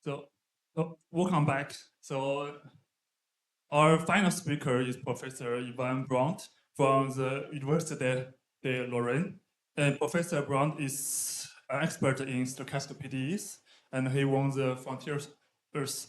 So, welcome back. So, our final speaker is Professor Yvain Bruned from the Université de Lorraine. And Professor Bruned is an expert in stochastic PDEs, and he won the Frontiers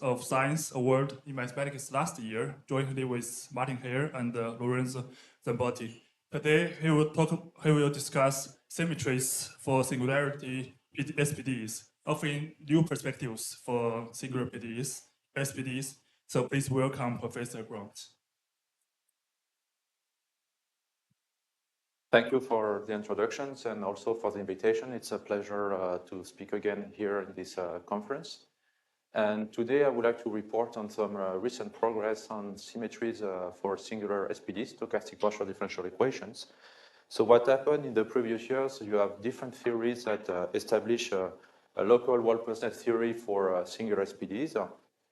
of Science Award in mathematics last year, jointly with Martin Hare and Lorenzo Zambotti. Today, he will discuss symmetries for singularity SPDEs, offering new perspectives for singular PDEs, SPDEs. So please welcome Professor Grant. Thank you for the introductions and also for the invitation. It's a pleasure to speak again here in this conference. And today I would like to report on some recent progress on symmetries for singular SPDs, stochastic partial differential equations. So what happened in the previous years, you have different theories that establish a local well-posnet theory for singular SPDs.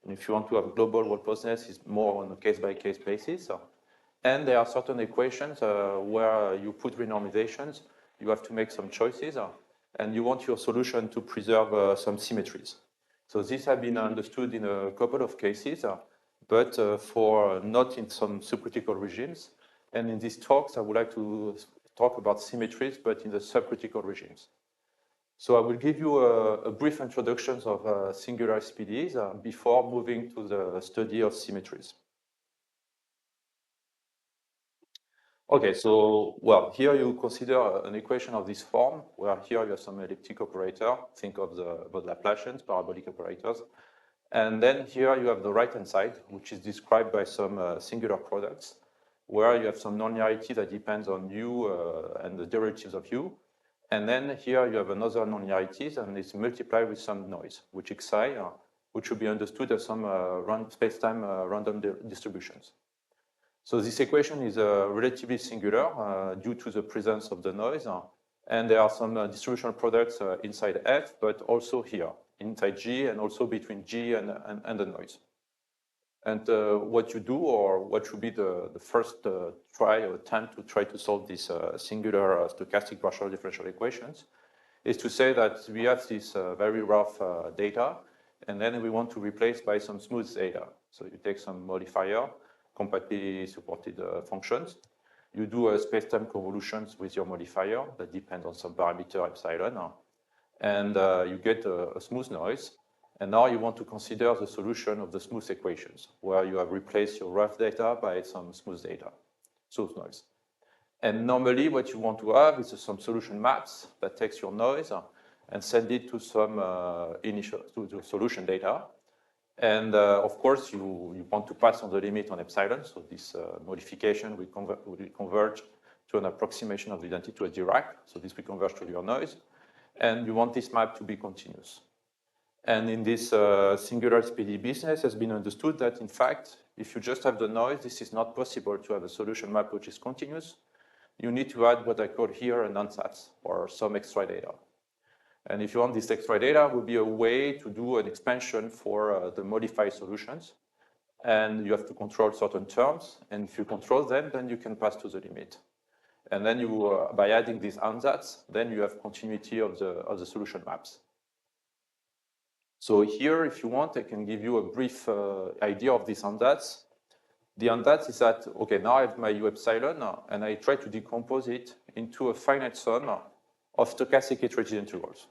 And if you want to have global well-posnet, it's more on a case-by-case basis. And there are certain equations where you put renormizations, you have to make some choices, and you want your solution to preserve some symmetries. So this has been understood in a couple of cases, but for not in some subcritical regimes. And in these talks, I would like to talk about symmetries, but in the subcritical regimes. So I will give you a brief introduction of singular SPDs before moving to the study of symmetries. Okay, so, well, here you consider an equation of this form, where here you have some elliptic operator, think of the Laplacians, parabolic operators. And then here you have the right-hand side, which is described by some singular products, where you have some nonlinearity that depends on u and the derivatives of u. And then here you have another nonlinearities, and it's multiplied with some noise, which xi, which should be understood as some space-time random distributions. So this equation is relatively singular due to the presence of the noise. And there are some distributional products inside F, but also here, inside G, and also between G and the noise. And what you do, or what should be the first try or attempt to try to solve these singular stochastic partial differential equations, is to say that we have this very rough data, and then we want to replace by some smooth data. So you take some modifier, compactly supported functions. You do space-time convolutions with your modifier that depend on some parameter epsilon, and you get a smooth noise. And now you want to consider the solution of the smooth equations, where you have replaced your rough data by some smooth data, smooth noise. And normally what you want to have is some solution maps that takes your noise and send it to some to solution data. And of course, you want to pass on the limit on epsilon. So this modification will converge to an approximation of the identity to a Dirac. So this will converge to your noise. And you want this map to be continuous. And in this singular SPDE business, it has been understood that, in fact, if you just have the noise, this is not possible to have a solution map which is continuous. You need to add what I call here an ansatz, or some extra data. And if you want this extra data, will be a way to do an expansion for the modified solutions. And you have to control certain terms. And if you control them, then you can pass to the limit. And then you, by adding these ansatz, then you have continuity of the solution maps. So here, if you want, I can give you a brief idea of this ansatz. The ansatz is that, okay, now I have my u epsilon, and I try to decompose it into a finite sum of stochastic iterated integrals.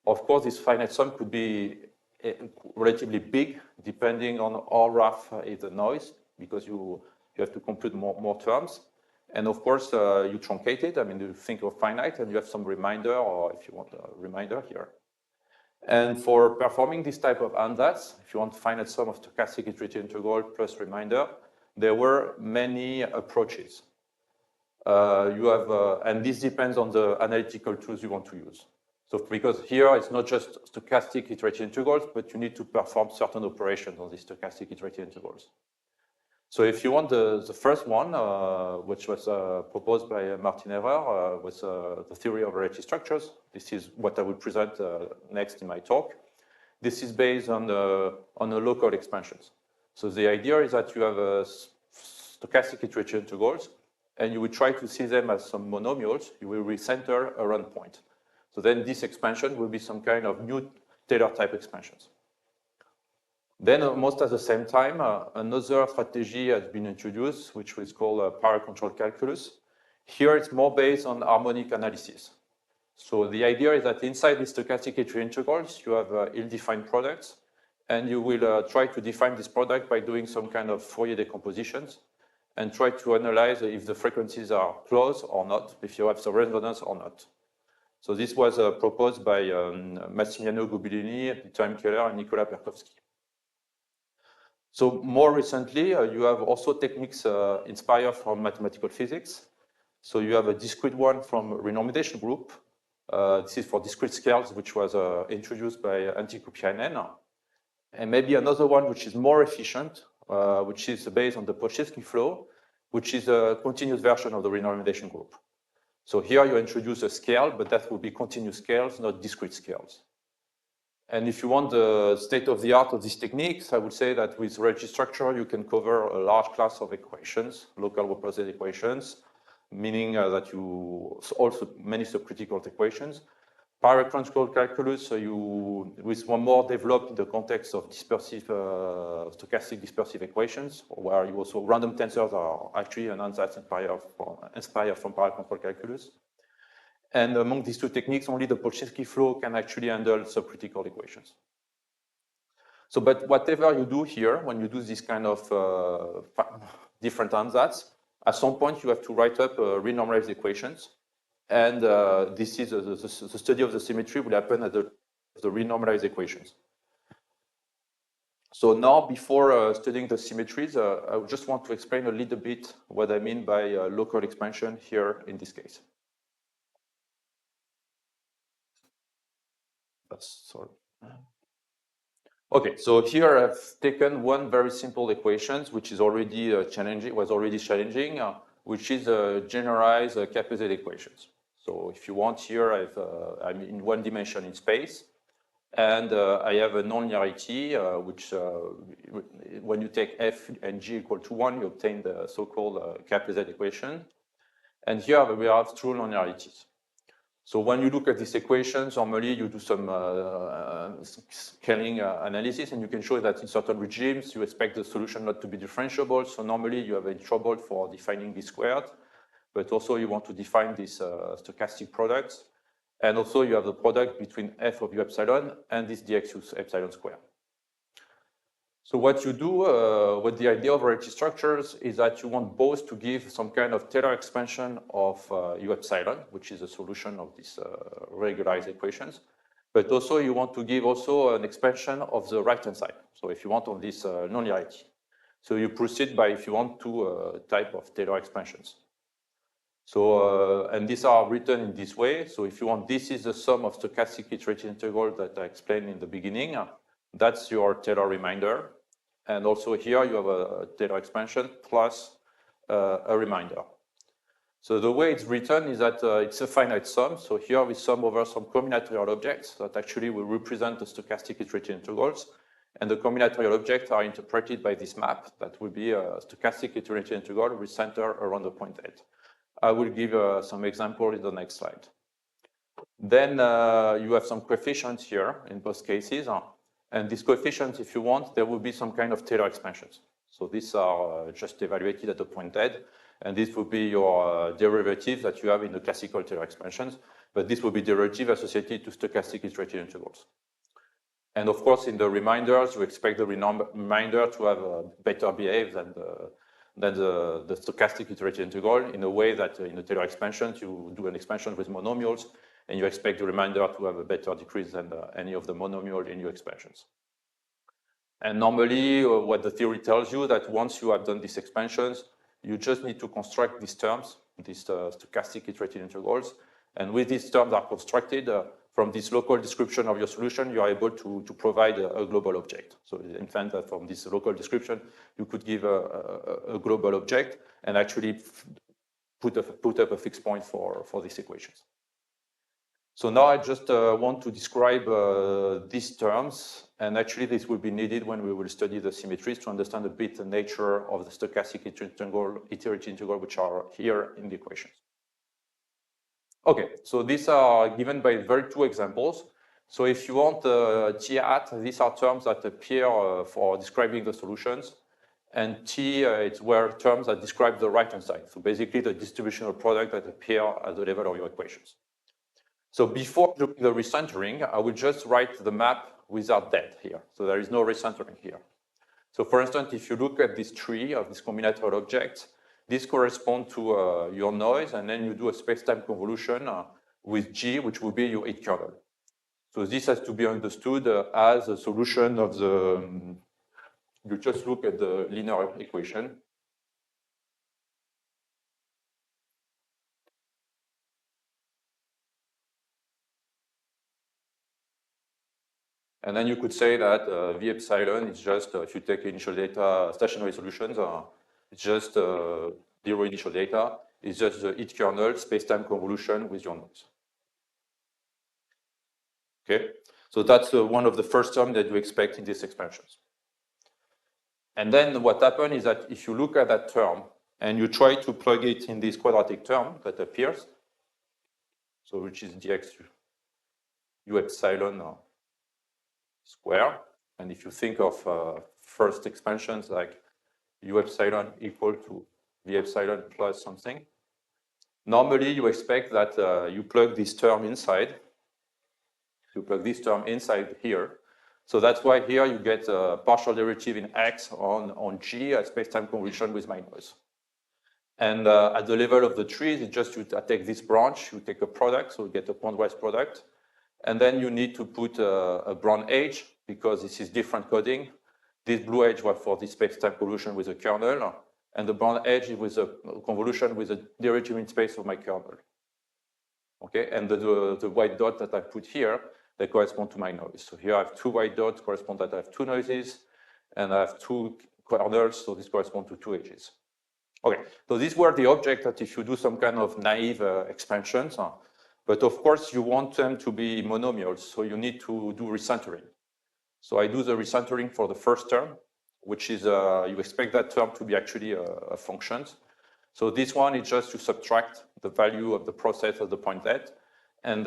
Of course, this finite sum could be relatively big, depending on how rough is the noise, because you have to compute more terms. And of course, you truncate it. I mean, you think of finite, and you have some reminder, or if you want a reminder here. And for performing this type of ansatz, if you want finite sum of stochastic iterated integral plus reminder, there were many approaches. And this depends on the analytical tools you want to use. So because here it's not just stochastic iterated integrals, but you need to perform certain operations on these stochastic iterated integrals. So if you want the first one, which was proposed by Martin Herrer, was the theory of relative structures. This is what I will present next in my talk. This is based on the local expansions. So the idea is that you have stochastic iterated integrals, and you will try to see them as some monomials. You will recenter a run point. So then this expansion will be some kind of new Taylor type expansions. Then almost at the same time, another strategy has been introduced, which is called power control calculus. Here it's more based on harmonic analysis. So the idea is that inside these stochastic heterogeneous integrals, you have ill-defined products, and you will try to define this product by doing some kind of Fourier decompositions and try to analyze if the frequencies are close or not, if you have some resonance or not. So this was proposed by Massimiliano Gubbellini, Tim Keller, and Nicola Perkowski. So more recently, you have also techniques inspired from mathematical physics. So you have a discrete one from renormalization group. This is for discrete scales, which was introduced by Antti-Kupiainen. And maybe another one which is more efficient, which is based on the Podchesky flow, which is a continuous version of the renormalization group. So here you introduce a scale, but that will be continuous scales, not discrete scales. And if you want the state of the art of these techniques, I would say that with registry structure, you can cover a large class of equations, local represented equations, meaning that you also many subcritical equations. Power control calculus, so you with one more developed in the context of dispersive, stochastic dispersive equations, where you also random tensors are actually an ansatz inspired from power control calculus. And among these two techniques, only the Podchesky flow can actually handle subcritical equations. So, but whatever you do here, when you do this kind of different ansatz, at some point you have to write up renormalized equations. And this is the study of the symmetry will happen at the renormalized equations. So now, before studying the symmetries, I just want to explain a little bit what I mean by local expansion here in this case. Sorry. Okay, so here I've taken one very simple equation, which is already challenging, which is generalized Capuzet equations. So if you want here, I'm in one dimension in space, and I have a non-linearity, which when you take f and g equal to 1, you obtain the so-called Capuzet equation. And here we have true non-linearities. So when you look at these equations, normally you do some scaling analysis, and you can show that in certain regimes, you expect the solution not to be differentiable. So normally you have a trouble for defining this squared, but also you want to define these stochastic products. And also you have the product between f of u epsilon and this dxu epsilon square. So what you do with the idea of relative structures is that you want both to give some kind of Taylor expansion of u epsilon, which is a solution of these regularized equations, but also you want to give also an expansion of the right-hand side. So if you want on this non-linearity. So you proceed by, if you want, two type of Taylor expansions. So, and these are written in this way. So if you want, this is the sum of stochastic iterative integral that I explained in the beginning. That's your Taylor remainder. And also here you have a Taylor expansion plus a remainder. So the way it's written is that it's a finite sum. So here we sum over some combinatorial objects that actually will represent the stochastic iterative integrals. And the combinatorial objects are interpreted by this map that will be a stochastic iterative integral with center around the point 8. I will give some example in the next slide. Then you have some coefficients here in both cases. And these coefficients, if you want, there will be some kind of Taylor expansions. So these are just evaluated at the point Z, and this will be your derivative that you have in the classical Taylor expansions, but this will be derivative associated to stochastic iterative integrals. And of course, in the remainders, you expect the remainder to have better behave than the stochastic iterative integral in a way that in the Taylor expansions, you do an expansion with monomials, and you expect the remainder to have a better decrease than any of the monomial in your expansions. And normally, what the theory tells you that once you have done these expansions, you just need to construct these terms, these stochastic iterative integrals. And with these terms are constructed from this local description of your solution, you are able to provide a global object. So in fact, from this local description, you could give a global object and actually put up a fixed point for these equations. So now I just want to describe these terms, and actually this will be needed when we will study the symmetries to understand a bit the nature of the stochastic iterative integral which are here in the equations. Okay, so these are given by two examples. So if you want T hat, these are terms that appear for describing the solutions. And T, it's where terms that describe the right-hand side. So basically the distributional product that appear at the level of your equations. So before doing the recentering, I will just write the map without that here. So there is no recentering here. So for instance, if you look at this tree of this combinatorial object, this corresponds to your noise, and then you do a space-time convolution with G, which will be your heat kernel. So this has to be understood as a solution of the, you just look at the linear equation. And then you could say that V epsilon is just, if you take initial data, stationary solutions, it's just zero initial data. It's just the heat kernel space-time convolution with your noise. Okay, so that's one of the first terms that you expect in these expansions. And then what happens is that if you look at that term and you try to plug it in this quadratic term that appears, so which is dx u epsilon square, and if you think of first expansions like u epsilon equal to v epsilon plus something, normally you expect that you plug this term inside. You plug this term inside here. So that's why here you get a partial derivative in x on g at space-time convolution with my noise. And at the level of the trees, it's just you take this branch, you take a product, so you get a pointwise product. And then you need to put a brown edge because this is different coding. This blue edge was for this space-time convolution with a kernel, and the brown edge is with a convolution with a derivative in space of my kernel. Okay, and the white dot that I put here, they correspond to my noise. So here I have two white dots correspond that I have two noises, and I have two kernels, so this corresponds to two edges. Okay, so these were the objects that if you do some kind of naive expansions, but of course you want them to be monomials, so you need to do recentering. So I do the recentering for the first term, which is, you expect that term to be actually a function. So this one is just to subtract the value of the process at the point Z. And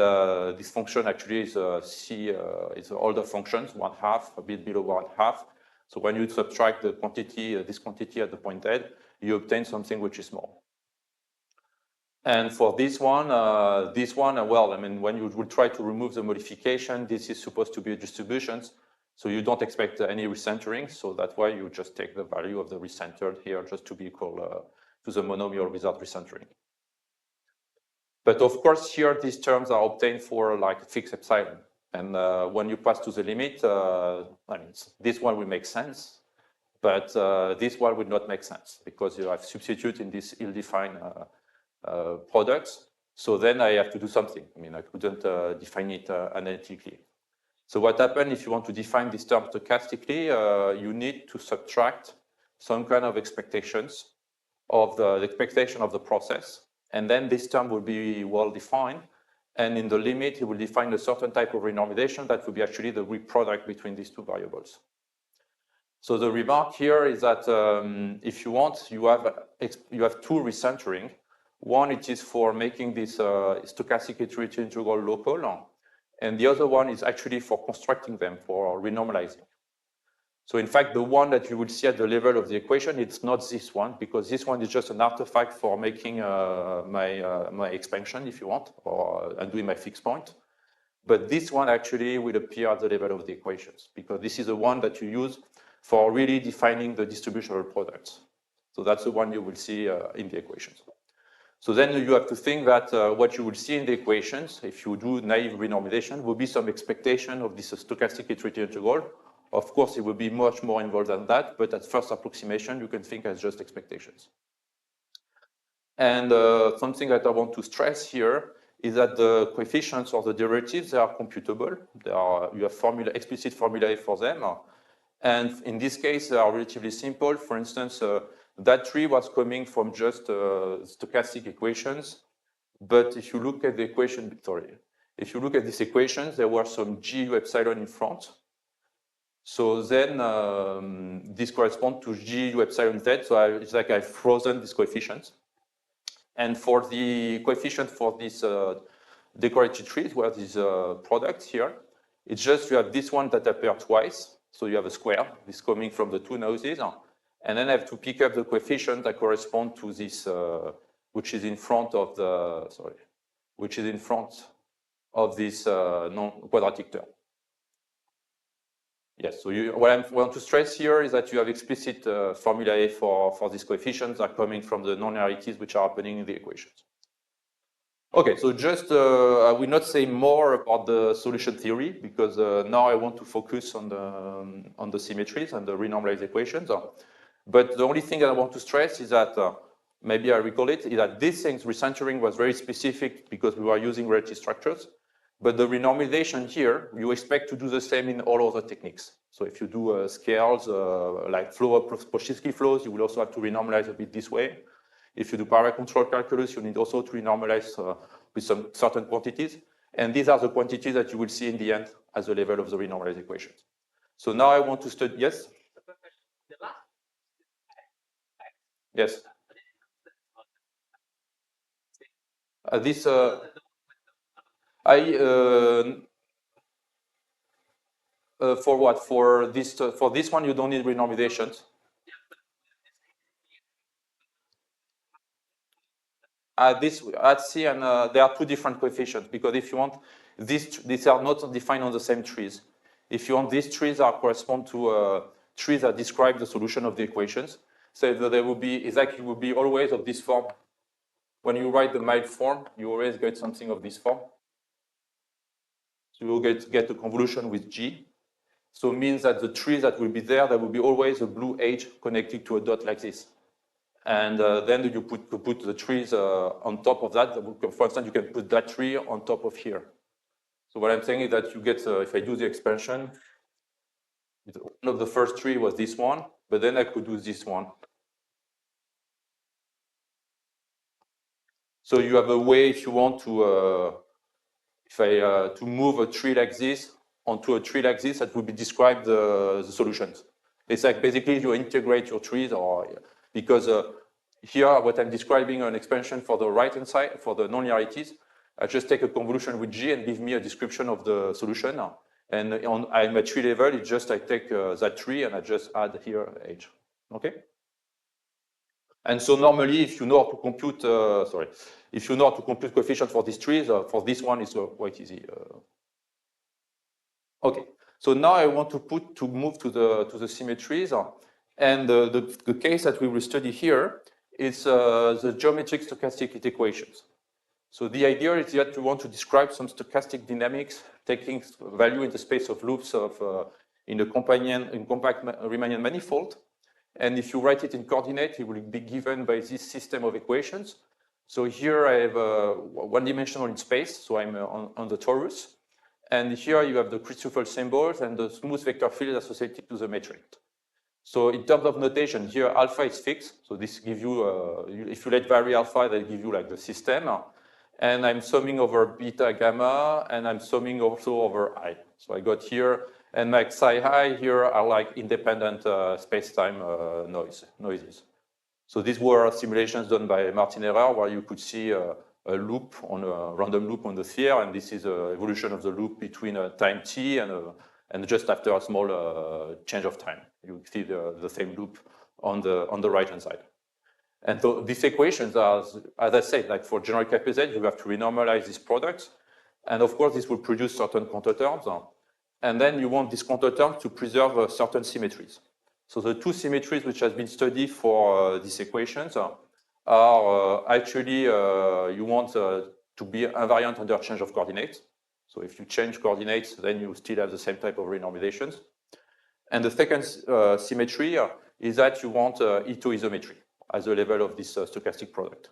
this function actually is it's an older function, 1/2, a bit below 1/2. So when you subtract the quantity, this quantity at the point Z, you obtain something which is small. And for this one, well, I mean, when you will try to remove the modification, this is supposed to be a distribution. So you don't expect any recentering. So that's why you just take the value of the recentered here just to be equal to the monomial without recentering. But of course, here these terms are obtained for like fixed epsilon. And when you pass to the limit, I mean, this one will make sense, but this one would not make sense because you have substitute in this ill-defined products. So then I have to do something. I mean, I couldn't define it analytically. So what happens if you want to define this term stochastically? You need to subtract some kind of expectations of the expectation of the process. And then this term will be well defined. And in the limit, it will define a certain type of renormalization that will be actually the reproduct between these two variables. So the remark here is that if you want, you have two recentering. One, it is for making this stochastic iterative integral local. And the other one is actually for constructing them, for renormalizing. So in fact, the one that you will see at the level of the equation, it's not this one, because this one is just an artifact for making my expansion, if you want, or doing my fixed point. But this one actually will appear at the level of the equations, because this is the one that you use for really defining the distributional products. So that's the one you will see in the equations. So then you have to think that what you will see in the equations, if you do naive renormalization, will be some expectation of this stochastic iterative integral. Of course, it will be much more involved than that, but at first approximation, you can think as just expectations. And something that I want to stress here is that the coefficients or the derivatives, they are computable. You have explicit formulae for them. And in this case, they are relatively simple. For instance, that tree was coming from just stochastic equations. But if you look at the equation, if you look at these equations, there were some GU epsilon in front. So then this corresponds to GU epsilon Z. So it's like I've frozen these coefficients. And for the coefficient for this decorated trees, where these products here, It's just you have this one that appear twice. So you have a square, this coming from the two noses. And then I have to pick up the coefficient that correspond to this, which is in front of the, sorry, which is in front of this non-quadratic term. Yes, so what I want to stress here is that you have explicit formulae for these coefficients that are coming from the non-linearities which are happening in the equations. Okay, so just I will not say more about the solution theory because now I want to focus on the symmetries and the renormalized equations. But the only thing that I want to stress is that maybe I recall it is that this thing's recentering was very specific because we were using relative structures. But the renormalization here, you expect to do the same in all other techniques. So if you do scales like Pochitsky flows, you will also have to renormalize a bit this way. If you do power control calculus, you need also to renormalize with some certain quantities. And these are the quantities that you will see in the end as the level of the renormalized equations. So now I want to study, yes? Yes. This, for what? For this one, you don't need renormalizations. At C, and there are two different coefficients because if you want, these are not defined on the same trees. If you want, these trees are correspond to trees that describe the solution of the equations. So there will be, exactly, will be always of this form. When you write the mild form, you always get something of this form. So you will get a convolution with G. So it means that the trees that will be there will be always a blue edge connected to a dot like this. And then you put the trees on top of that. For instance, you can put that tree on top of here. So what I'm saying is that you get, if I do the expansion, one of the first tree was this one, but then I could do this one. So you have a way, if you want to, to move a tree like this onto a tree like this, that would be describe the solutions. It's like basically you integrate your trees, or because here what I'm describing an expansion for the right-hand side, for the non-linearities. I just take a convolution with G and give me a description of the solution. And I'm at tree level, it's just I take that tree and I just add here H. Okay? And so normally, if you know how to compute, if you know how to compute coefficients for these trees, for this one is quite easy. Okay, so now I want to move to the symmetries, and the case that we will study here is the geometric stochastic equations. So the idea is that you want to describe some stochastic dynamics, taking value in the space of loops in a compact Riemannian manifold. And if you write it in coordinate, it will be given by this system of equations. So here I have one-dimensional in space, so I'm on the torus. And here you have the Christoffel symbols and the smooth vector field associated to the metric. So in terms of notation, here alpha is fixed. So this gives you, if you let vary alpha, that gives you like the system. And I'm summing over beta gamma, and I'm summing also over I. So I got here, and like psi I here are like independent space-time noises. So these were simulations done by Martin Herrera, where you could see a loop on a random loop on the sphere, and this is an evolution of the loop between time t and just after a small change of time. You see the same loop on the right-hand side. And so these equations are, as I said, like for general KPZ, you have to renormalize these products. And of course, this will produce certain counterterms. And then you want these counterterms to preserve certain symmetries. So the two symmetries which has been studied for these equations are actually, you want to be invariant under change of coordinates. So if you change coordinates, then you still have the same type of renormalizations. And the second symmetry is that you want itoisometry as a level of this stochastic product.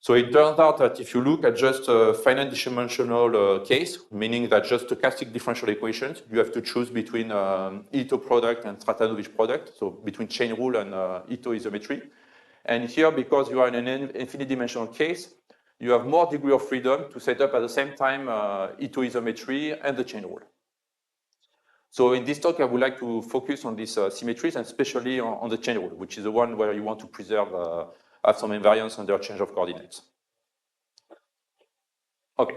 So it turns out that if you look at just a finite dimensional case, meaning that just stochastic differential equations, you have to choose between Ito product and Stratanovich product, so between chain rule and itoisometry. And here, because you are in an infinite dimensional case, you have more degree of freedom to set up at the same time itoisometry and the chain rule. So in this talk, I would like to focus on these symmetries, and especially on the chain rule, which is the one where you want to preserve, have some invariance under change of coordinates. Okay,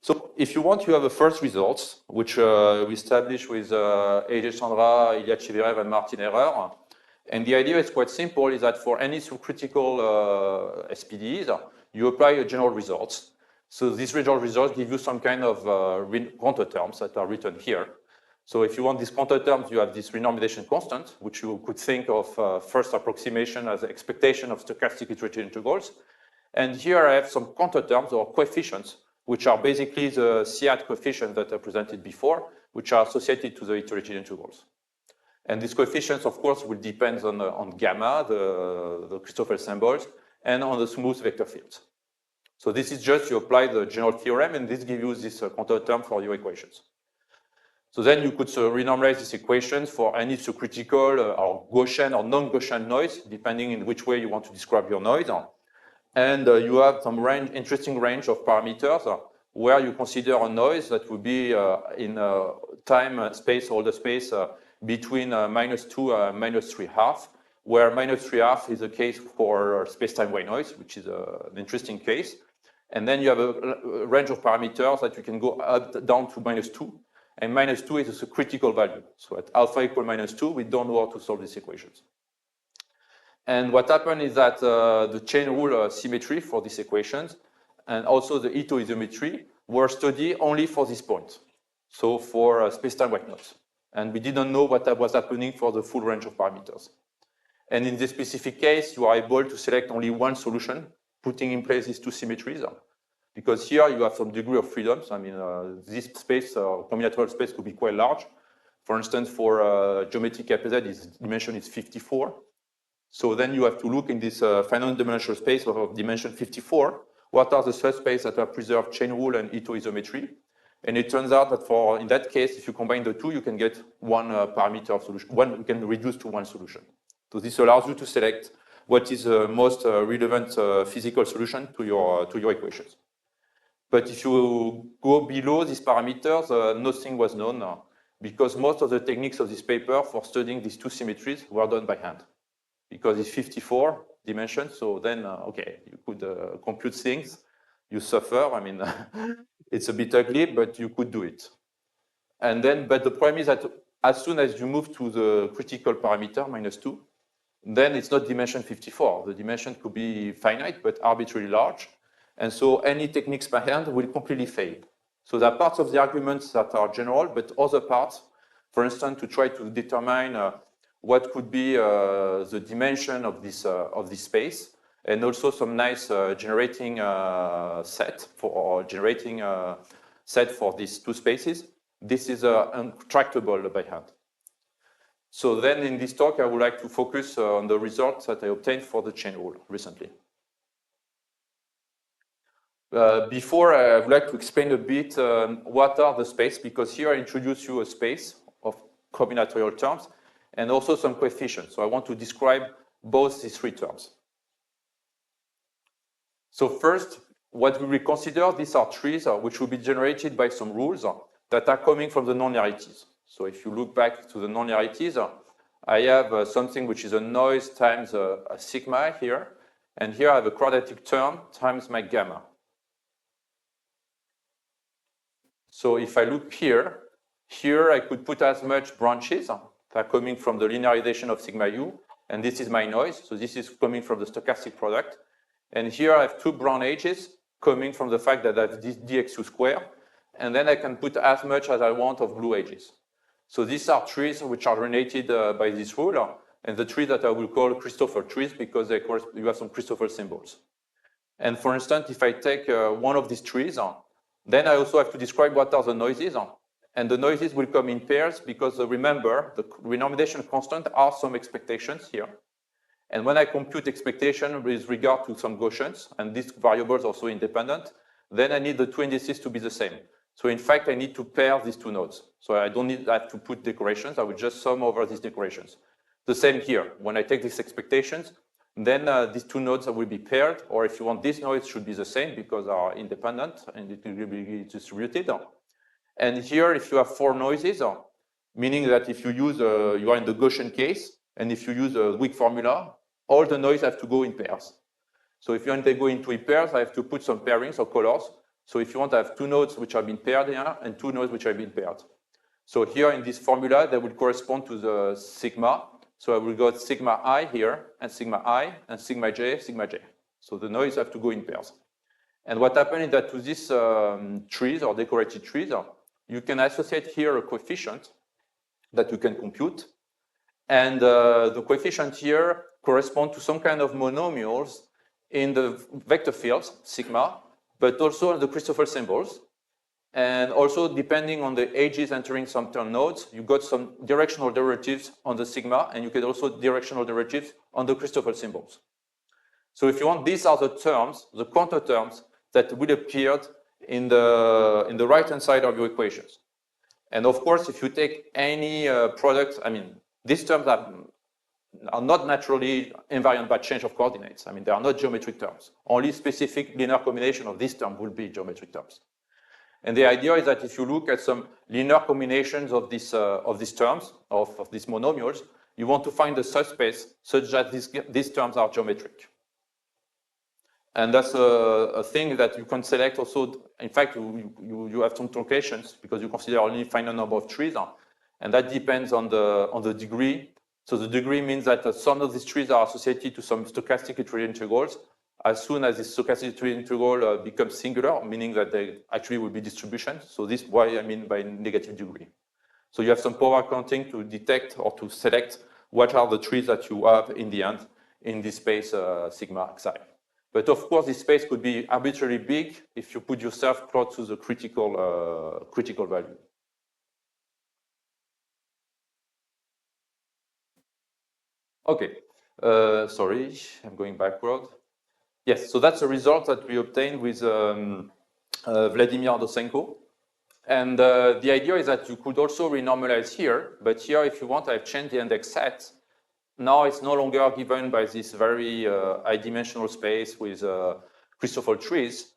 So if you want, you have the first results, which we established with AJ Chandra, Ilya Chivirev, and Martin Herrer. And the idea is quite simple, is that for any subcritical SPDEs, you apply a general results. So these general results give you some kind of counterterms that are written here. So if you want these counterterms, you have this renormalization constant, which you could think of first approximation as expectation of stochastic iterative integrals. And here I have some counterterms or coefficients, which are basically the CIAT coefficients that I presented before, which are associated to the iterative integrals. And these coefficients, of course, will depend on gamma, the Christoffel symbols, and on the smooth vector fields. So this is just you apply the general theorem, and this gives you this counterterm for your equations. So then you could renormalize these equations for any subcritical or Gaussian or non-Gaussian noise, depending in which way you want to describe your noise. And you have some interesting range of parameters where you consider a noise that would be in time, space, or the space between -2 and -3.5, where -3.5 is a case for space-time white noise, which is an interesting case. And then you have a range of parameters that you can go down to -2. And -2 is a critical value. So at alpha equal -2, we don't know how to solve these equations. And what happened is that the chain rule symmetry for these equations and also the Ito isometry were studied only for this point. So for space-time white noise. And we didn't know what was happening for the full range of parameters. And in this specific case, you are able to select only one solution, putting in place these two symmetries. Because here you have some degree of freedoms. I mean, this space, combinatorial space, could be quite large. For instance, for geometric KPZ, its dimension is 54. So then you have to look in this finite dimensional space of dimension 54. What are the subspaces that are preserved chain rule and Ito isometry? And it turns out that in that case, if you combine the two, you can get one parameter of solution. You can reduce to one solution. So this allows you to select what is the most relevant physical solution to your equations. But if you go below these parameters, nothing was known because most of the techniques of this paper for studying these two symmetries were done by hand. Because it's 54 dimensions, so then, okay, you could compute things. You suffer, I mean, it's a bit ugly, but you could do it. And then, but the problem is that as soon as you move to the critical parameter, -2, then it's not dimension 54. The dimension could be finite, but arbitrarily large. And so any techniques by hand will completely fail. So there are parts of the arguments that are general, but other parts, for instance, to try to determine what could be the dimension of this space, and also some nice generating set for these two spaces. This is untractable by hand. So then in this talk, I would like to focus on the results that I obtained for the chain rule recently. Before, I would like to explain a bit what are the spaces, because here I introduce you a space of combinatorial terms and also some coefficients. So I want to describe both these three terms. So first, what we will consider, these are trees which will be generated by some rules that are coming from the nonlinearities. So if you look back to the nonlinearities, I have something which is a noise times a sigma here, and here I have a quadratic term times my gamma. So if I look here I could put as much branches that are coming from the linearization of sigma u, and this is my noise, so this is coming from the stochastic product. And here I have two brown edges coming from the fact that I have this dxu square, and then I can put as much as I want of blue edges. So these are trees which are related by this rule, and the trees that I will call Christoffel trees because you have some Christoffel symbols. And for instance, if I take one of these trees, then I also have to describe what are the noises. And the noises will come in pairs because remember, the renormalization constant are some expectations here. And when I compute expectation with regard to some Gaussians, and these variables are also independent, then I need the two indices to be the same. So in fact, I need to pair these two nodes. So I don't need that to put decorations, I will just sum over these decorations. The same here, when I take these expectations, then these two nodes will be paired, or if you want, these nodes should be the same because they are independent and it will be distributed. And here, if you have four noises, meaning that if you use, you are in the Gaussian case, and if you use a weak formula, all the noise have to go in pairs. So if you want to go into pairs, I have to put some pairings or colors. So if you want to have two nodes which have been paired here and two nodes which have been paired. So here in this formula, that will correspond to the sigma. So I will got sigma I here, and sigma I, and sigma j, sigma j. So the nodes have to go in pairs. And what happened is that to these trees or decorated trees, you can associate here a coefficient that you can compute. And the coefficient here correspond to some kind of monomials in the vector fields, sigma, but also in the Christoffel symbols. And also, depending on the edges entering some term nodes, you got some directional derivatives on the sigma, and you get also directional derivatives on the Christoffel symbols. So if you want, these are the terms, the quantum terms, that will appear in the right-hand side of your equations. And of course, if you take any product, I mean, these terms are not naturally invariant by change of coordinates. I mean, they are not geometric terms. Only specific linear combination of these terms will be geometric terms. And the idea is that if you look at some linear combinations of these terms, of these monomials, you want to find a subspace such that these terms are geometric. And that's a thing that you can select also. In fact, you have some truncations because you consider only finite number of trees, and that depends on the degree. So the degree means that some of these trees are associated to some stochastic Euclidean integrals. As soon as this stochastic Euclidean integral becomes singular, meaning that they actually will be distributions. So this is why I mean by negative degree. So you have some power counting to detect or to select what are the trees that you have in the end in this space sigma xi. But of course, this space could be arbitrarily big if you put yourself close to the critical value. Okay, sorry, I'm going backward. Yes, so that's the result that we obtained with Vladimir Dosenko. And the idea is that you could also renormalize here, but here, if you want, I've changed the index set. Now it's no longer given by this very high-dimensional space with Christoffel trees.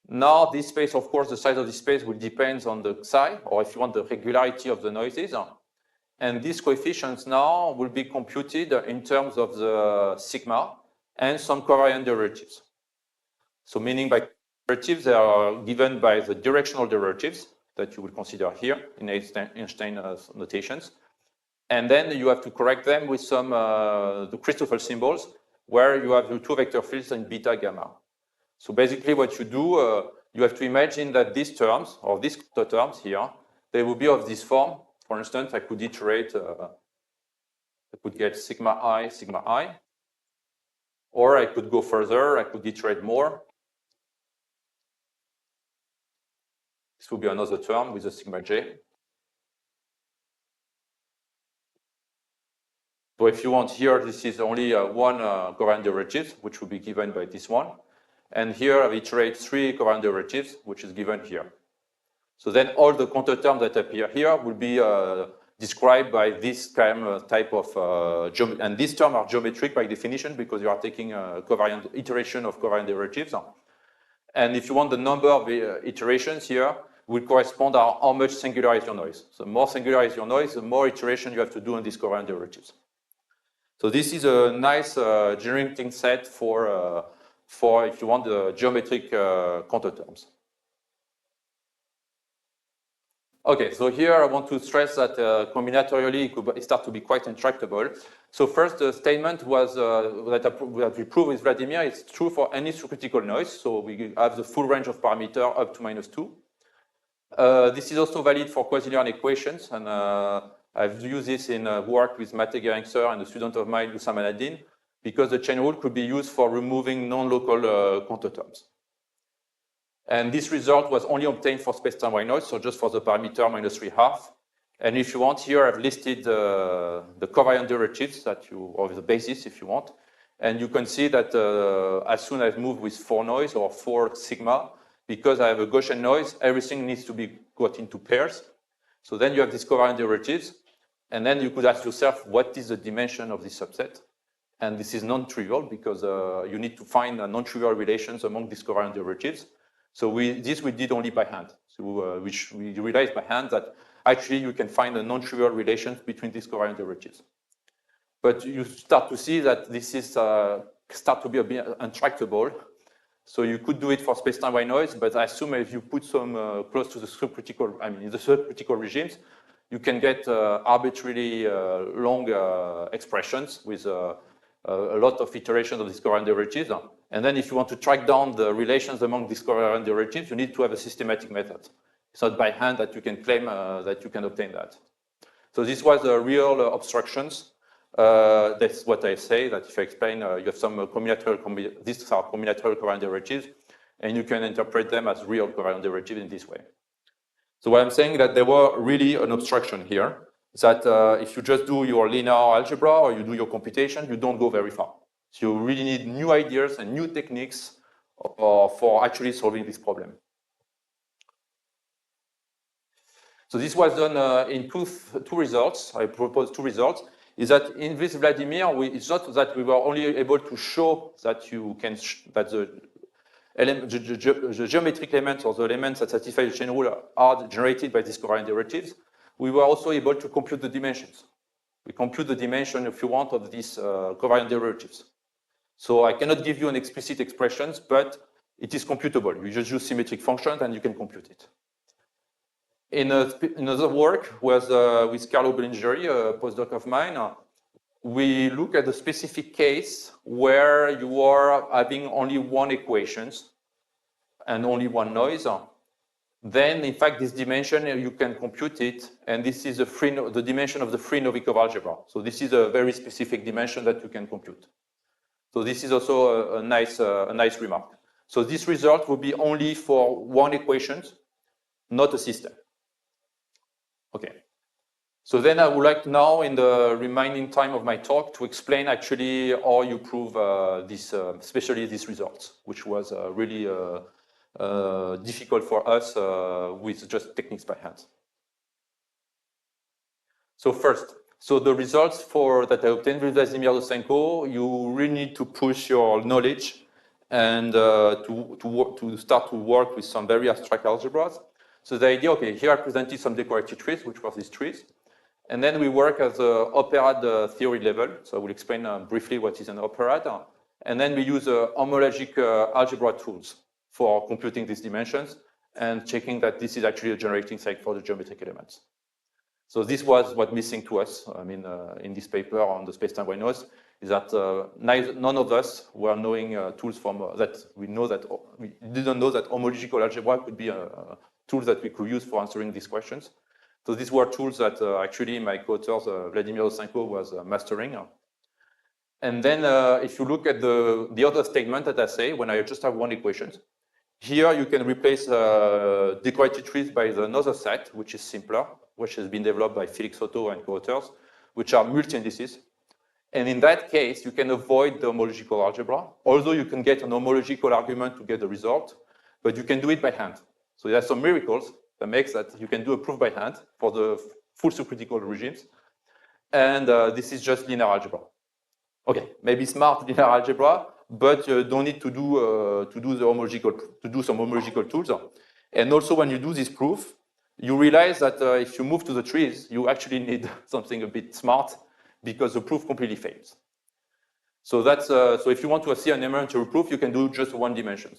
Now this space, of course, the size of this space will depend on the psi, or if you want, the regularity of the noises. And these coefficients now will be computed in terms of the sigma and some covariant derivatives. So meaning by derivatives, they are given by the directional derivatives that you will consider here in Einstein notations. And then you have to correct them with some the Christoffel symbols, where you have the two vector fields in beta, gamma. So basically what you do, you have to imagine that these terms, or these terms here, they will be of this form. For instance, I could iterate, I could get sigma I, or I could go further, I could iterate more. This will be another term with a sigma j. So if you want here, this is only one covariant derivative, which will be given by this one. And here I iterate three covariant derivatives, which is given here. So then all the counter terms that appear here will be described by this kind of type of geometry. And these terms are geometric by definition because you are taking a covariant iteration of covariant derivatives. And if you want the number of iterations here, will correspond to how much singular is your noise. So the more singular is your noise, the more iteration you have to do on these covariant derivatives. So this is a nice generating set for if you want the geometric counter terms. Okay, so here I want to stress that combinatorially it could start to be quite intractable. So first, the statement was that we prove with Vladimir, it's true for any critical noise. So we have the full range of parameter up to -2. This is also valid for quasi-linear equations, and I've used this in work with Mate Geringser and a student of mine, Usama Nadine, because the chain rule could be used for removing non-local counter terms. And this result was only obtained for space-time wide noise, so just for the parameter -3/2. And if you want, here I've listed the covariant derivatives or the basis, if you want. And you can see that as soon as I move with 4 noise or 4 sigma, because I have a Gaussian noise, everything needs to be got into pairs. So then you have these covariant derivatives, and then you could ask yourself, what is the dimension of this subset? And this is non-trivial because you need to find non-trivial relations among these covariant derivatives. So this we did only by hand, so, which we realized by hand that actually you can find a non-trivial relations between these covariant derivatives. But you start to see that this is start to be a bit intractable. So you could do it for space-time white noise, but I assume if you put some close to the subcritical, I mean, in the subcritical regimes, you can get arbitrarily long expressions with a lot of iterations of these covariant derivatives. And then if you want to track down the relations among these covariant derivatives, you need to have a systematic method. It's not by hand that you can claim that you can obtain that. So this was the real obstructions. That's what I say, that if I explain, you have some combinatorial, these are combinatorial covariant derivatives, and you can interpret them as real covariant derivatives in this way. So what I'm saying that there were really an obstruction here, that if you just do your linear algebra or you do your computation, you don't go very far. So you really need new ideas and new techniques for actually solving this problem. So this was done in two results. I proposed two results. Is that in this Vladimir, it's not that we were only able to show that you can that the geometric elements or the elements that satisfy the chain rule are generated by these covariant derivatives. We were also able to compute the dimensions. We compute the dimension, if you want, of these covariant derivatives. So I cannot give you an explicit expressions, but it is computable. You just use symmetric functions and you can compute it. In another work with Carlo Bellingeri, a postdoc of mine, we look at the specific case where you are having only one equations and only one noise. Then, in fact, this dimension, you can compute it, and this is the dimension of the free Novikov algebra. So this is a very specific dimension that you can compute. So this is also a nice remark. So this result will be only for one equation, not a system. Okay. So then I would like now, in the remaining time of my talk, to explain actually how you prove this, especially these results, which was really difficult for us with just techniques by hand. So first, so the results that I obtained with Vladimir Dosenko, you really need to push your knowledge and to start to work with some very abstract algebras. So the idea, okay, here I presented some decorated trees, which were these trees. And then we work at the operad theory level. So I will explain briefly what is an operad. And then we use homologic algebra tools for computing these dimensions and checking that this is actually a generating site for the geometric elements. So this was what missing to us, I mean, in this paper on the space-time white noise, is that none of us were knowing tools from that we didn't know that homological algebra could be a tool that we could use for answering these questions. So these were tools that actually my co-authors, Vladimir Dosenko, was mastering. And then if you look at the other statement that I say, when I just have one equation, here you can replace decorated trees by another set, which is simpler, which has been developed by Felix Soto and co-authors, which are multi-indices. And in that case, you can avoid the homological algebra, although you can get an homological argument to get the result, but you can do it by hand. So there are some miracles that makes that you can do a proof by hand for the full subcritical regimes. And this is just linear algebra. Okay, maybe smart linear algebra, but you don't need to do some homological tools. And also when you do this proof, you realize that if you move to the trees, you actually need something a bit smart because the proof completely fails. So that's so if you want to see an elementary proof, you can do just one dimension.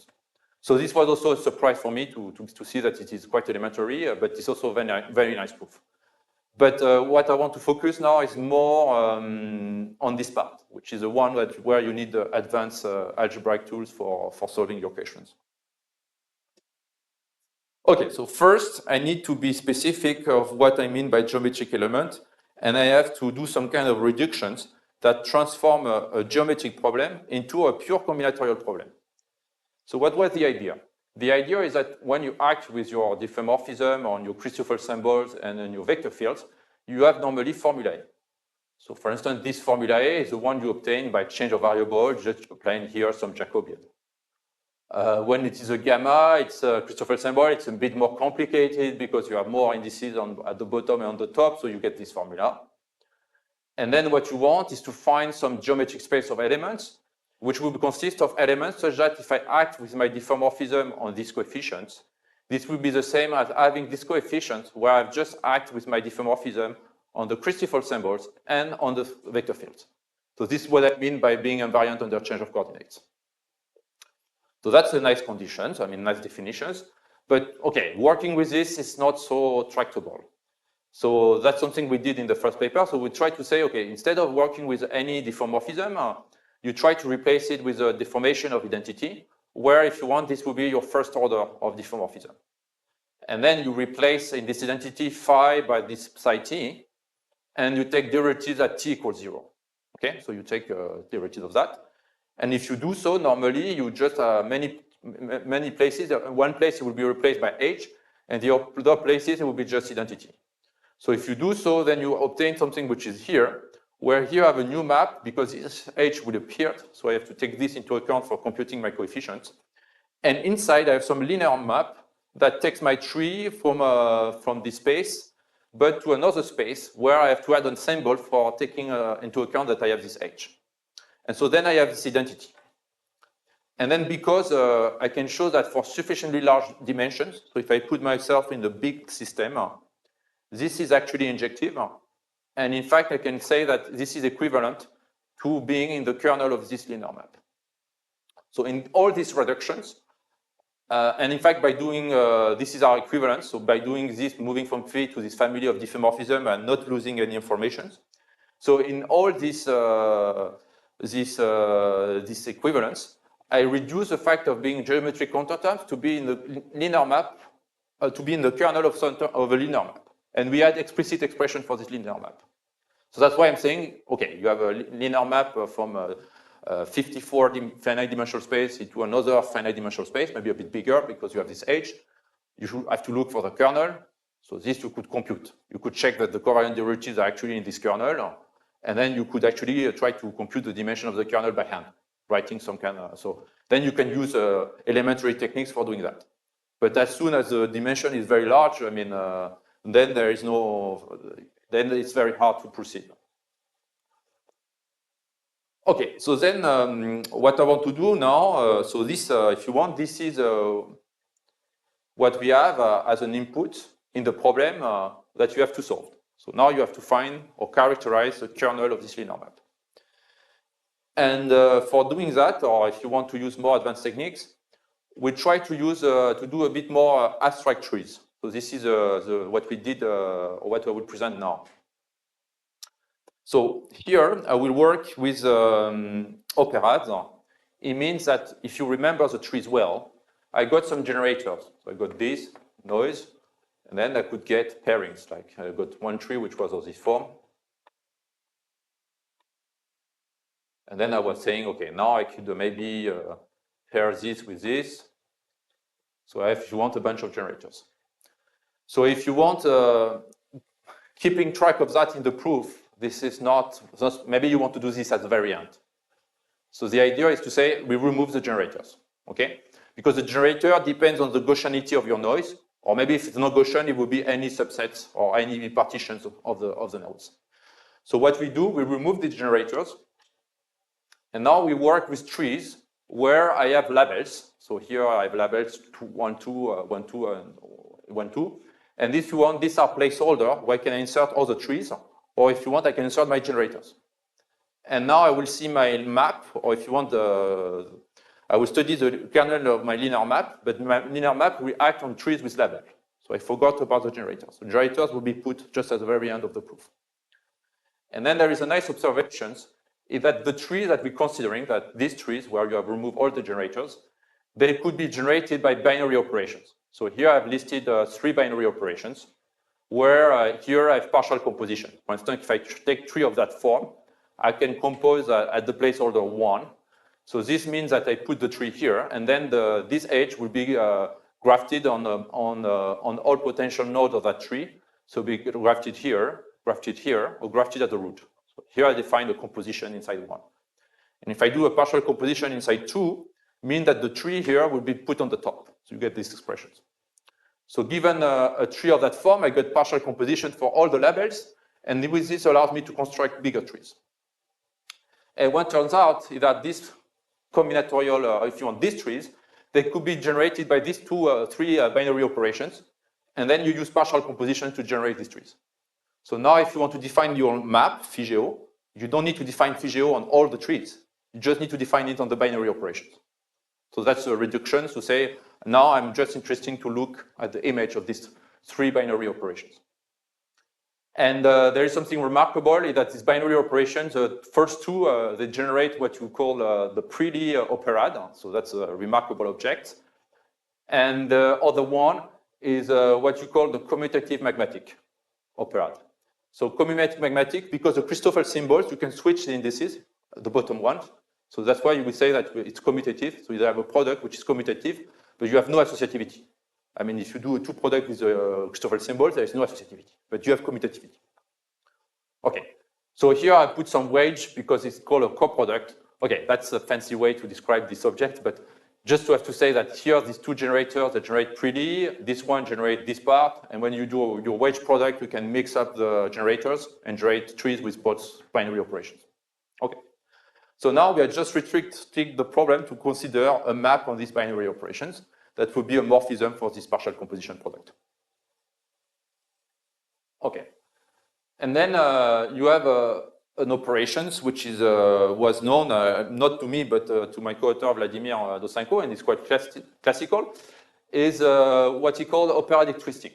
So this was also a surprise for me to see that it is quite elementary, but it's also a very nice proof. But what I want to focus now is more on this part, which is the one where you need advanced algebraic tools for solving your questions. Okay, so first I need to be specific of what I mean by geometric element, and I have to do some kind of reductions that transform a geometric problem into a pure combinatorial problem. So what was the idea? The idea is that when you act with your diffeomorphism on your Christoffel symbols and on your vector fields, you have normally formulae. So for instance, this formulae is the one you obtain by change of variable, just applying here some Jacobian. When it is a gamma, it's a Christoffel symbol, it's a bit more complicated because you have more indices at the bottom and on the top, so you get this formula. And then what you want is to find some geometric space of elements, which will consist of elements such that if I act with my diffeomorphism on these coefficients, this will be the same as having this coefficient where I've just act with my diffeomorphism on the Christoffel symbols and on the vector fields. So this is what I mean by being invariant under change of coordinates. So that's a nice conditions, I mean, nice definitions. But okay, working with this is not so tractable. So that's something we did in the first paper. So we tried to say, okay, instead of working with any diffeomorphism, you try to replace it with a deformation of identity, where if you want, this will be your first order of diffeomorphism. And then you replace in this identity phi by this psi t, and you take derivatives at t equals 0. Okay, so you take derivatives of that. And if you do so, normally you just many places, one place it will be replaced by h, and the other places it will be just identity. So if you do so, then you obtain something which is here, where here I have a new map because this h will appear, so I have to take this into account for computing my coefficients. And inside I have some linear map that takes my tree from this space, but to another space where I have to add a symbol for taking into account that I have this h. And so then I have this identity. And then because I can show that for sufficiently large dimensions, so if I put myself in the big system, this is actually injective. And in fact, I can say that this is equivalent to being in the kernel of this linear map. So in all these reductions, and in fact, by doing, this is our equivalence. So by doing this, moving from phi to this family of diffeomorphism and not losing any information. So in all this equivalence, I reduce the fact of being geometric counterterms to be in the linear map, to be in the kernel of a linear map. And we had explicit expression for this linear map. So that's why I'm saying, okay, you have a linear map from 54 finite dimensional space into another finite dimensional space, maybe a bit bigger because you have this h. You should have to look for the kernel. So this you could compute. You could check that the covariant derivatives are actually in this kernel. And then you could actually try to compute the dimension of the kernel by hand, writing some kind of, so then you can use elementary techniques for doing that. But as soon as the dimension is very large, I mean, then there is no, then it's very hard to proceed. Okay, so then what I want to do now, so this, if you want, this is what we have as an input in the problem that you have to solve. So now you have to find or characterize the kernel of this linear map. And for doing that, or if you want to use more advanced techniques, we try to use to do a bit more abstract trees. So this is what we did, or what I will present now. So here I will work with operas. It means that if you remember the trees well, I got some generators. So I got this noise, and then I could get pairings. Like I got one tree which was of this form. And then I was saying, okay, now I could maybe pair this with this. So if you want a bunch of generators. So if you want keeping track of that in the proof, this is not, maybe you want to do this at the very end. So the idea is to say we remove the generators, okay? Because the generator depends on the Gaussianity of your noise, or maybe if it's not Gaussian, it would be any subsets or any partitions of the nodes. So what we do, we remove the generators, and now we work with trees where I have labels. So here I have labels 1, 2, 1, 2, and 1, 2. And if you want, these are placeholder where I can insert all the trees, or if you want, I can insert my generators. And now I will see my map, or if you want, I will study the kernel of my linear map, but my linear map will act on trees with label. So I forgot about the generators. The generators will be put just at the very end of the proof. And then there is a nice observation, is that the trees that we're considering, that these trees where you have removed all the generators, they could be generated by binary operations. So here I've listed 3 binary operations, where here I have partial composition. For instance, if I take 3 of that form, I can compose at the placeholder 1. So this means that I put the tree here, and then this edge will be grafted on all potential nodes of that tree. So be grafted here, or grafted at the root. So here I define a composition inside 1. And if I do a partial composition inside 2, mean that the tree here will be put on the top. So you get these expressions. So given a tree of that form, I get partial composition for all the labels, and with this allows me to construct bigger trees. And what turns out is that this combinatorial, if you want these trees, they could be generated by these 3 binary operations, and then you use partial composition to generate these trees. So now if you want to define your map, phi-geo, you don't need to define phi-geo on all the trees. You just need to define it on the binary operations. So that's a reduction to say, now I'm just interested to look at the image of these 3 binary operations. And there is something remarkable is that these binary operations, the first 2, they generate what you call the pretty operad. So that's a remarkable object. And the other one is what you call the commutative magmatic operad. So commutative magmatic, because the Christoffel symbols, you can switch the indices, the bottom one. So that's why you would say that it's commutative. So you have a product which is commutative, but you have no associativity. I mean, if you do 2 products with Christoffel symbols, there is no associativity, but you have commutativity. Okay, so here I put some wedge because it's called a coproduct. Okay, that's a fancy way to describe this object, but just to have to say that here, these 2 generators that generate pretty, this one generates this part, and when you do your wedge product, you can mix up the generators and generate trees with both binary operations. Okay, so now we are just restricting the problem to consider a map on these binary operations. That would be a morphism for this partial composition product. Okay, and then you have an operations which is was known not to me but to my co-author Vladimir Dosenko, and it's quite classical, is what he called operatic twisting.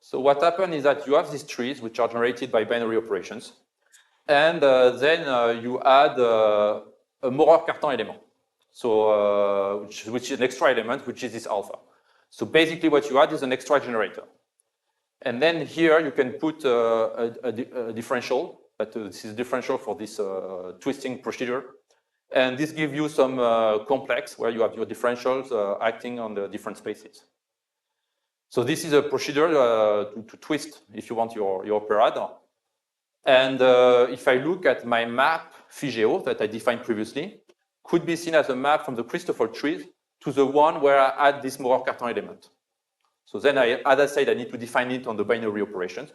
So what happened is that you have these trees which are generated by binary operations, and then you add a Maurer-Cartan element. So which is an extra element, which is this alpha. So basically what you add is an extra generator. And then here you can put a differential, but this is differential for this twisting procedure. And this gives you some complex where you have your differentials acting on the different spaces. So this is a procedure to twist, if you want, your operad. And if I look at my map Figeo that I defined previously, could be seen as a map from the Christoffel trees to the one where I add this Maurer-Cartan element. So then, as I said, I need to define it on the binary operations.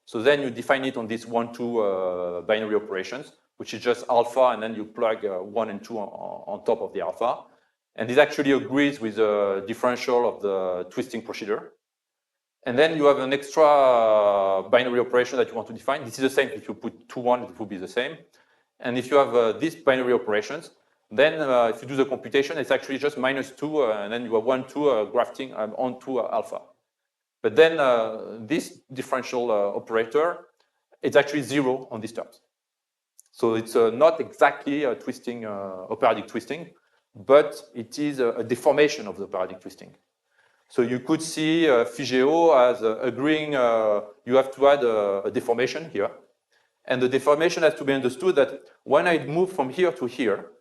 So then you define it on these 1, 2 binary operations, which is just alpha, and then you plug 1 and 2 on top of the alpha. And this actually agrees with the differential of the twisting procedure. And then you have an extra binary operation that you want to define. This is the same. If you put 2, 1, it will be the same. And if you have these binary operations, then if you do the computation, it's actually just -2, and then you have 1, 2 grafting onto alpha. But then this differential operator, it's actually 0 on these terms. So it's not exactly a twisting, operatic twisting, but it is a deformation of the operatic twisting. So you could see Figeo as agreeing you have to add a deformation here. And the deformation has to be understood that when I move from here to here,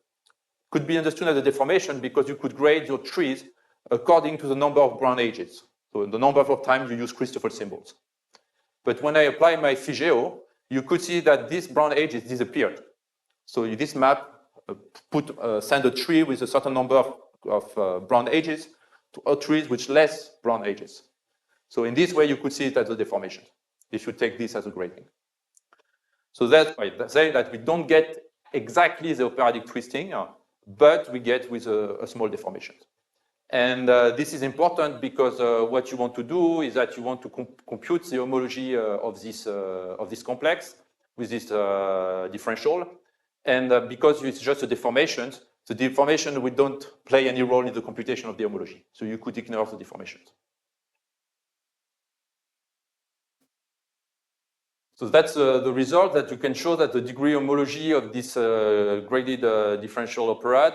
could be understood as a deformation because you could grade your trees according to the number of Bruned edges. So the number of times you use Christoffel symbols. But when I apply my Figeo, you could see that these Bruned edges disappeared. So this map send a tree with a certain number of Bruned edges to a trees with less Bruned edges. So in this way, you could see it as a deformation if you take this as a grading. So that's why I say that we don't get exactly the operatic twisting, but we get with a small deformation. And this is important because what you want to do is that you want to compute the homology of this complex with this differential. And because it's just a deformation, the deformation will don't play any role in the computation of the homology. So you could ignore the deformations. So that's the result, that you can show that the degree homology of this graded differential operad,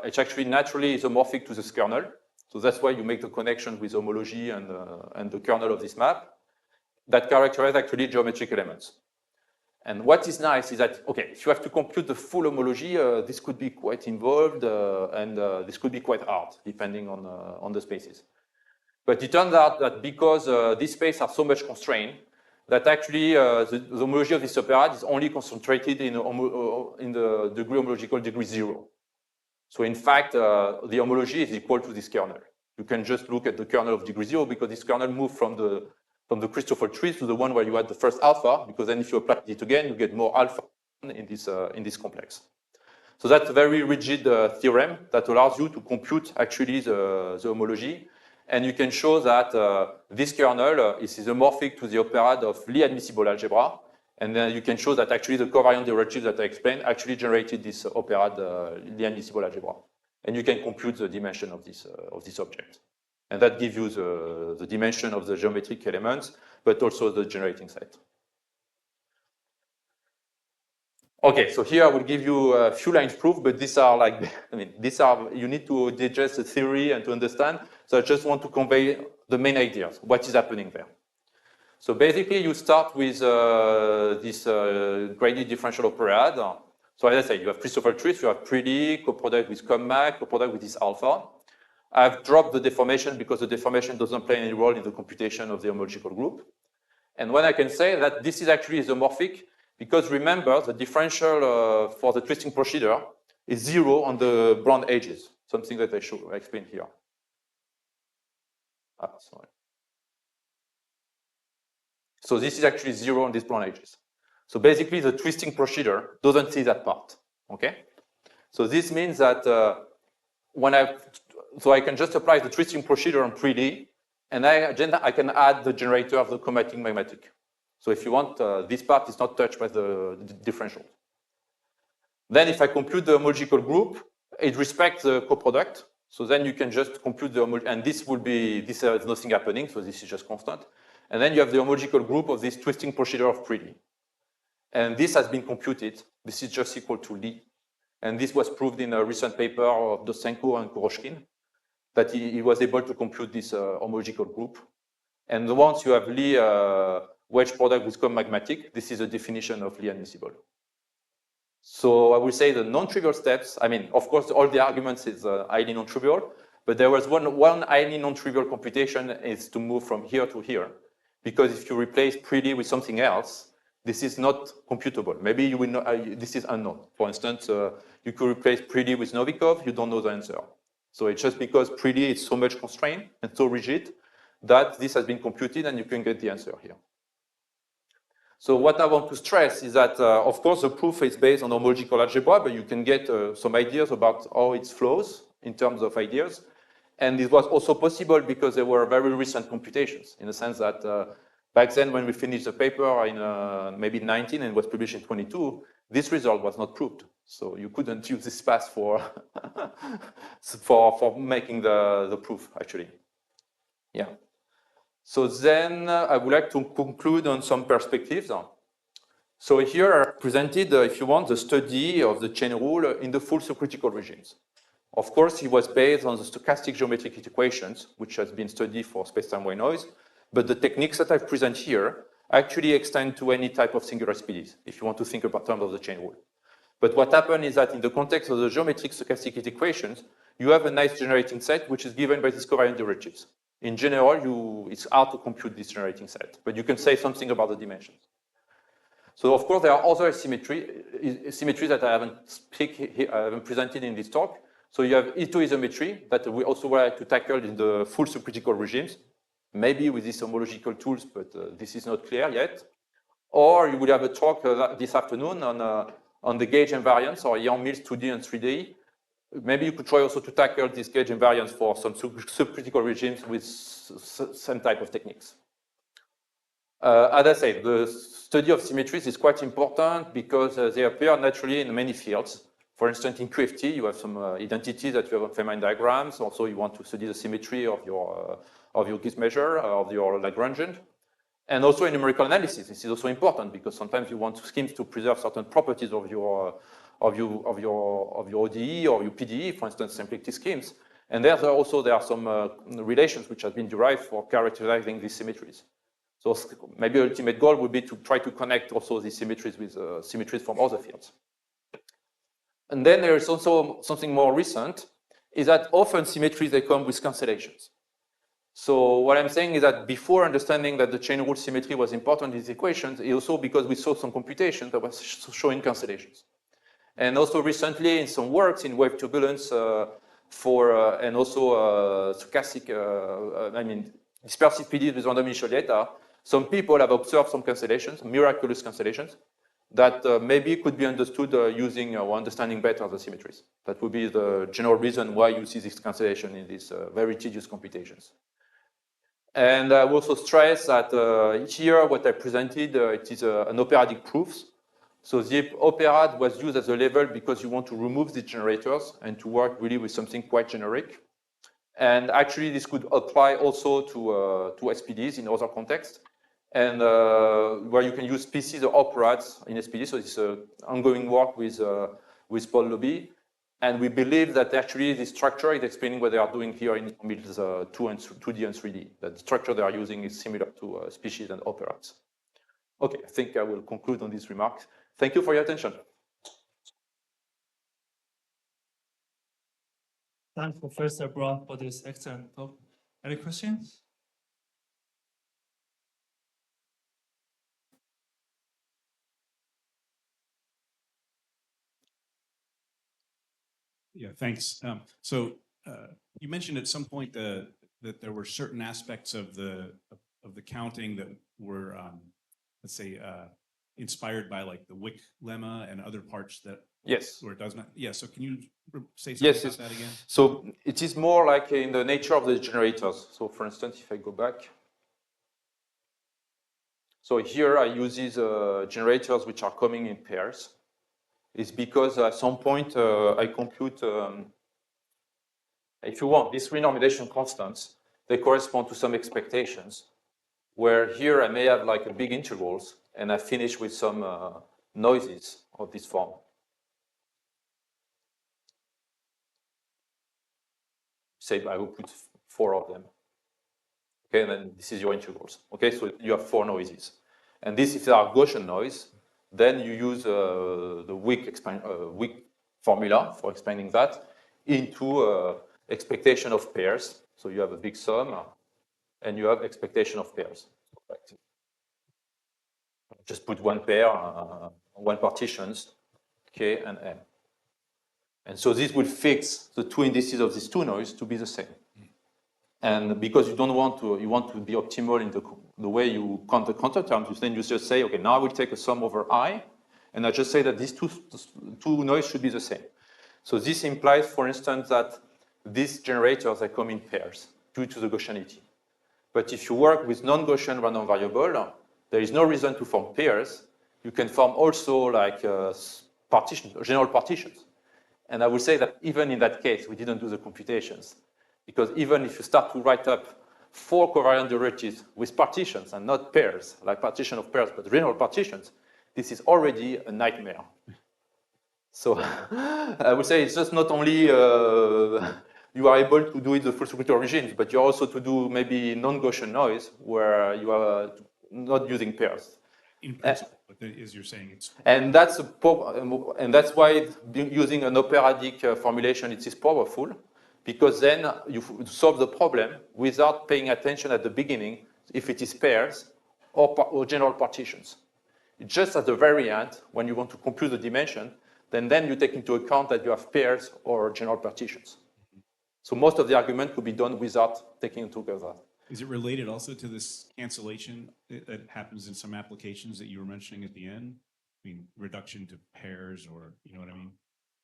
it's actually naturally isomorphic to this kernel. So that's why you make the connection with homology and the kernel of this map that characterize actually geometric elements. And what is nice is that, okay, if you have to compute the full homology, this could be quite involved and this could be quite hard depending on the spaces. But it turns out that because these spaces are so much constrained, that actually the homology of this operad is only concentrated in the degree homological degree 0. So in fact, the homology is equal to this kernel. You can just look at the kernel of degree 0 because this kernel moved from the Christoffel trees to the one where you had the first alpha, because then if you apply it again, you get more alpha in this complex. So that's a very rigid theorem that allows you to compute actually the homology. And you can show that this kernel is isomorphic to the operad of Lie admissible algebra. And then you can show that actually the covariant derivatives that I explained actually generated this operad Lie admissible algebra. and you can compute the dimension of this object. And that gives you the dimension of the geometric elements, but also the generating set. Okay, so here I will give you a few lines proof, but these are like, you need to digest the theory and to understand. So I just want to convey the main ideas, what is happening there. So basically you start with this graded differential operaad. So as I said, you have Christopher trees, you have pretty, coproduct with commag, coproduct with this alpha. I've dropped the deformation because the deformation doesn't play any role in the computation of the homological group. And when I can say that this is actually isomorphic, because remember, the differential for the twisting procedure is 0 on the Bruned edges, something that I explained here. Sorry. So this is actually 0 on these Bruned edges. So basically, the twisting procedure doesn't see that part, okay? So this means that so I can just apply the twisting procedure on 3D, and I can add the generator of the chromatic magmatic. So if you want, this part is not touched by the differential. Then if I compute the homological group, it respects the coproduct. So then you can just compute the and this will be, this is nothing happening, so this is just constant. And then you have the homological group of this twisting procedure of 3D. And this has been computed. This is just equal to Li. And this was proved in a recent paper of Dosenko and Kuroshkin, that he was able to compute this homological group. And once you have Li wedge product with magmatic, this is a definition of Li admissible. So I will say the non-trivial steps, I mean, of course, all the arguments is highly non-trivial, but there was one highly non-trivial computation is to move from here to here. Because if you replace pretty with something else, this is not computable. Maybe you will not, this is unknown. For instance, you could replace pretty with Novikov, you don't know the answer. So it's just because pretty is so much constrained and so rigid that this has been computed and you can get the answer here. So what I want to stress is that, of course, the proof is based on homological algebra, but you can get some ideas about how it flows in terms of ideas. And it was also possible because there were very recent computations, in the sense that back then when we finished the paper in maybe 19 and was published in 22, this result was not proved. So you couldn't use this path for, for making the proof, actually. Yeah. So then I would like to conclude on some perspectives. So here I presented, if you want, the study of the chain rule in the full subcritical regimes. Of course, it was based on the stochastic geometric equations, which has been studied for space-time wave noise, but the techniques that I've presented here actually extend to any type of singular SPDEs, if you want to think about terms of the chain rule. But what happened is that in the context of the geometric stochastic equations, you have a nice generating set, which is given by these covariant derivatives. In general, it's hard to compute this generating set, but you can say something about the dimensions. So of course, there are other symmetries that I haven't presented in this talk. So you have isometry that we also would like to tackle in the full subcritical regimes, maybe with these homological tools, but this is not clear yet. Or you will have a talk this afternoon on the gauge invariance or Yang-Mills 2D and 3D. Maybe you could try also to tackle this gauge invariance for some subcritical regimes with some type of techniques. As I said, the study of symmetries is quite important because they appear naturally in many fields. For instance, in QFT, you have some identities that you have on Feynman diagrams. Also, you want to study the symmetry of your Gibbs measure, of your Lagrangian. And also in numerical analysis, this is also important because sometimes you want schemes to preserve certain properties of your ODE or your PDE, for instance, symplectic schemes. And there are some relations which have been derived for characterizing these symmetries. So maybe the ultimate goal would be to try to connect also these symmetries with symmetries from other fields. And then there is also something more recent, is that often symmetries, they come with cancellations. So what I'm saying is that before understanding that the chain rule symmetry was important in these equations, it also because we saw some computations that was showing cancellations. And also recently in some works in wave turbulence and also stochastic, dispersive PDEs with random initial data, some people have observed some cancellations, miraculous cancellations, that maybe could be understood using or understanding better the symmetries. That would be the general reason why you see this cancellation in these very tedious computations. And I will also stress that here what I presented, it is an operatic proofs So the operad was used as a level because you want to remove the generators and to work really with something quite generic. And actually, this could apply also to SPDs in other contexts, and where you can use species or operads in SPD. So it's ongoing work with Paul Lobby. And we believe that actually the structure is explaining what they are doing here in middles 2D and 3D. That the structure they are using is similar to species and operads. Okay, I think I will conclude on these remarks. Thank you for your attention. Thanks, Professor Bruned, for this excellent talk. Any questions? Yeah, thanks. So you mentioned at some point that there were certain aspects of the counting that were, let's say, inspired by like the Wick lemma and other parts that Yes. where it does not. Yeah. So can you say something Yes, about that again? So it is more like in the nature of the generators. So for instance, if I go back. So here I use these generators which are coming in pairs. It's because at some point I compute, if you want, these renormalization constants, they correspond to some expectations, where here I may have like a big integrals and I finish with some noises of this form. Say I will put 4 of them. Okay, and then this is your integrals. Okay, so you have 4 noises. And this, if they are Gaussian noise, then you use the Wick formula for explaining that into expectation of pairs. So you have a big sum, and you have expectation of pairs. Just put one pair, one partitions, K and M. And so this will fix the 2 indices of these 2 noise to be the same. And because you don't want to, you want to be optimal in the way you count the counter terms, then you just say, okay, now I will take a sum over I, and I just say that these two noise should be the same. So this implies, for instance, that these generators, they come in pairs due to the Gaussianity. But if you work with non-Gaussian random variable, there is no reason to form pairs. You can form also like partitions, general partitions. And I would say that even in that case, we didn't do the computations. Because even if you start to write up 4 covariant derivatives with partitions and not pairs, like partition of pairs, but general partitions, this is already a nightmare. So I would say it's just not only you are able to do it the full structure regimes, but you also to do maybe non-Gaussian noise where you are not using pairs. In principle, but as you're saying, it's and that's why using an operatic formulation it is powerful, because then you solve the problem without paying attention at the beginning if it is pairs or general partitions. Just at the very end, when you want to compute the dimension, then you take into account that you have pairs or general partitions. So most of the argument could be done without taking into account that. Is it related also to this cancellation that happens in some applications that you were mentioning at the end? I mean, reduction to pairs, or you know what I mean?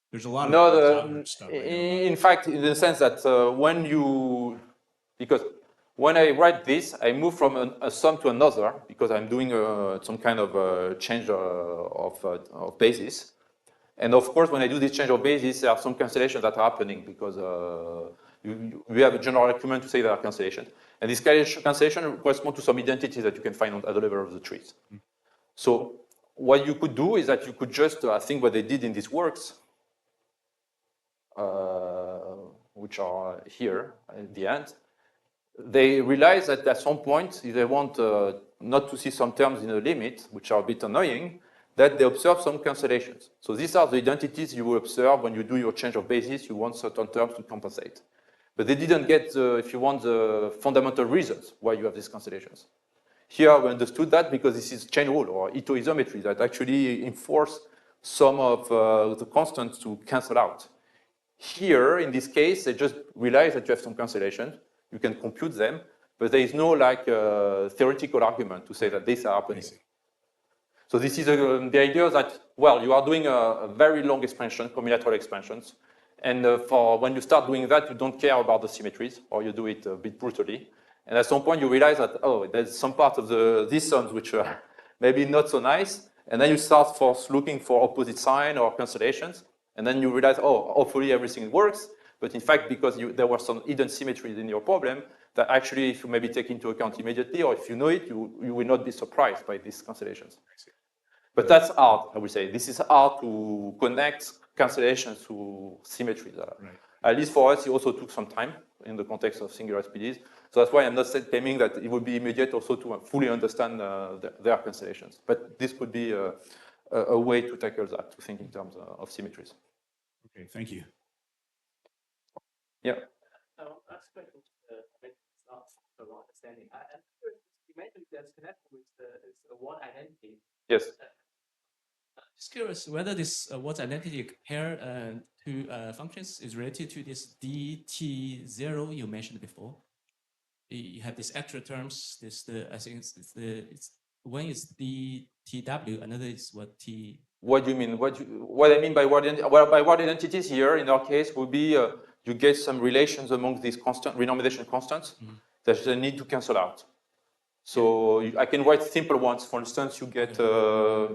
There's a lot of stuff. In fact, in the sense that because when I write this, I move from a sum to another because I'm doing some kind of change of basis. And of course, when I do this change of basis, there are some cancellations that are happening because we have a general argument to say there are cancellations. And this cancellation corresponds to some identities that you can find at the level of the trees. So what you could do is that you could just, I think what they did in these works, which are here at the end, they realize that at some point, if they want not to see some terms in a limit, which are a bit annoying, that they observe some cancellations. So these are the identities you will observe when you do your change of basis. You want certain terms to compensate. But they didn't get, if you want, the fundamental reasons why you have these cancellations. Here we understood that because this is chain rule or Ito isometry that actually enforce some of the constants to cancel out. Here, in this case, they just realize that you have some cancellations. You can compute them, but there is no like theoretical argument to say that these are happening. So this is the idea that, well, you are doing a very long expansion, combinatorial expansions, and for when you start doing that, you don't care about the symmetries, or you do it a bit brutally. And at some point, you realize that, oh, there's some part of these sums which are maybe not so nice, And then you start looking for opposite sign or cancellations. And then you realize, oh, hopefully everything works. But in fact, because there were some hidden symmetries in your problem, that actually, if you maybe take into account immediately, or if you know it, you will not be surprised by these cancellations. But that's hard, I would say. This is hard to connect cancellations to symmetries. Right. At least for us, it also took some time in the context of singular SPDs. So that's why I'm not claiming that it would be immediate also to fully understand their cancellations. But this could be a way to tackle that, to think in terms of symmetries. Okay, thank you. Yeah. Aspect of it's not a wrong understanding. I'm curious, you mentioned that's connected with the word identity. Yes. Just curious whether this word identity pair to functions is related to this DT0 you mentioned before. You have these extra terms. I think it's one is DTW, another is what T. What do you mean? What I mean by word identity? Well, by word identities here, in our case, would be you get some relations among these renormalization constants that they need to cancel out. So I can write simple ones. For instance, you get, I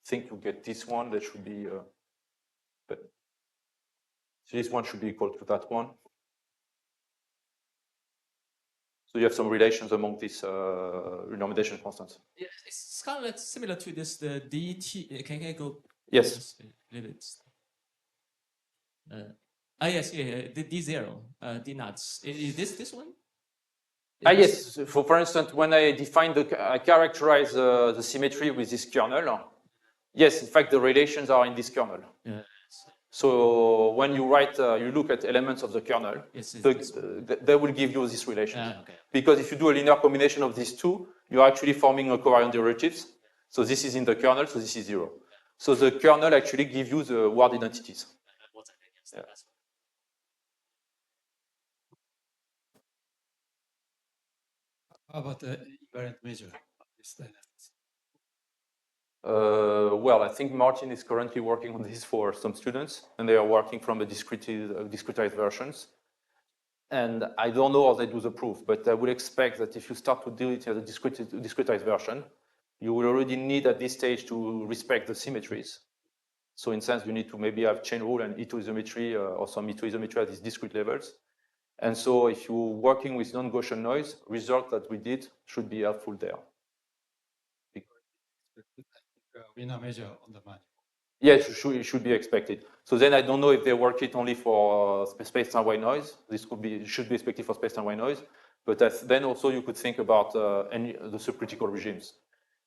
think you get this one that should be, so this one should be equal to that one. So you have some relations among these renormalization constants. Yeah, it's kind of like similar to this the DT. Can I go? Yes. Just a little bit. Yes, yeah, the D0, D nuts. Is this one? Yes. For instance, when I define I characterize the symmetry with this kernel. Yes, in fact, the relations are in this kernel. Yeah. So when you write, you look at elements of the kernel, Yes, they will give you this relation. Okay. Because if you do a linear combination of these two, you're actually forming a covariant derivatives. So this is in the kernel, so this is 0. So the kernel actually gives you the word identities. Yeah. How about the invariant measure of this dynamics? Well, I think Martin is currently working on this for some students, and they are working from the discretized versions. And I don't know how they do the proof, but I would expect that if you start to do it as a discretized version, you will already need at this stage to respect the symmetries. So in sense, you need to maybe have chain rule and E2-isometry or some E2-isometry at these discrete levels. And so if you're working with non-Gaussian noise, result that we did should be helpful there. Wiener measure on the manifold. Yes, it should be expected. So then I don't know if they work it only for space-time white noise. This should be expected for space-time white noise. But then also you could think about the subcritical regimes.